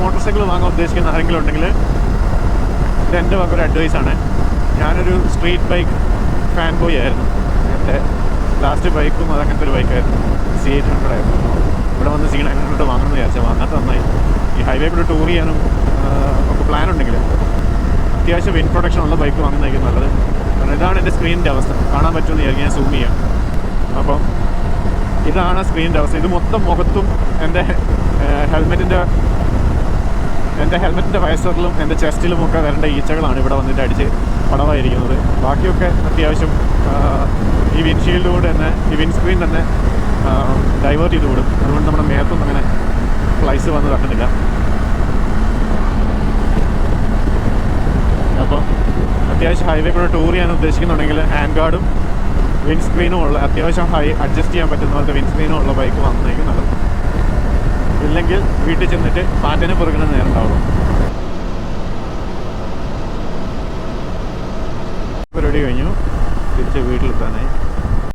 Motor cycle വാങ്ങാൻ ഉദ്ദേശിക്കുന്ന ആരെങ്കിലും ഉണ്ടെങ്കിൽ ഇത് എൻ്റെ ഒരു അഡ്വൈസാണ്. ഞാനൊരു സ്ട്രീറ്റ് ബൈക്ക് ഫാൻ ബോയ് ആയിരുന്നു. എൻ്റെ ലാസ്റ്റ് ബൈക്കും അതങ്ങനത്തെ ഒരു ബൈക്കായിരുന്നു. C800 ആയിരുന്നു. ഇവിടെ വന്ന് C900 വാങ്ങണമെന്ന് വിചാരിച്ചാൽ വാങ്ങാത്ത നന്നായി. ഈ ഹൈവേ കൂടെ ടൂർ ചെയ്യാനും ഒക്കെ പ്ലാൻ ഉണ്ടെങ്കിൽ അത്യാവശ്യം വിൻഡ് പ്രൊട്ടക്ഷൻ ഉള്ള ബൈക്ക് വാങ്ങുന്നതായിരിക്കും നല്ലത്. കാരണം ഇതാണ് എൻ്റെ സ്ക്രീനിൻ്റെ അവസ്ഥ. കാണാൻ പറ്റുമെന്ന് വിചാരിക്കും, ഞാൻ സൂം ചെയ്യാം. അപ്പം ഇതാണ് സ്ക്രീനിൻ്റെ അവസ്ഥ. ഇത് മൊത്തം മുഖത്തും എൻ്റെ ഹെൽമെറ്റിൻ്റെ വയസ്സറിലും എൻ്റെ ചെസ്റ്റിലുമൊക്കെ വരേണ്ട ഈച്ചകളാണ് ഇവിടെ വന്നിട്ട് അടിച്ച് പടവായിരിക്കുന്നത്. ബാക്കിയൊക്കെ അത്യാവശ്യം ഈ വിൻഷീൽഡിലൂടെ തന്നെ, ഈ വിൻസ്ക്രീൻ തന്നെ ഡൈവേർട്ട് ചെയ്ത് വിടും. അതുകൊണ്ട് നമ്മുടെ മേത്തൊന്നും അങ്ങനെ ഫ്ലൈസ് വന്ന് തട്ടുന്നില്ല. അപ്പം അത്യാവശ്യം ഹൈവേ കൂടെ ടൂർ ചെയ്യാൻ ഉദ്ദേശിക്കുന്നുണ്ടെങ്കിൽ ഹാൻഡ് ഗാർഡും വിൻസ്ക്രീനും ഉള്ള, അത്യാവശ്യം അഡ്ജസ്റ്റ് ചെയ്യാൻ പറ്റുന്ന പോലത്തെ വിൻസ്ക്രീനും ഉള്ള ബൈക്ക് വാങ്ങുന്നതായിരിക്കും നല്ലത്. ഇല്ലെങ്കിൽ വീട്ടിൽ ചെന്നിട്ട് പാറ്റിനെ പുറകുന്ന നേരം ഉണ്ടാവുള്ളൂ. പരിപാടി കഴിഞ്ഞു, തിരിച്ച് വീട്ടിലെത്താനായി.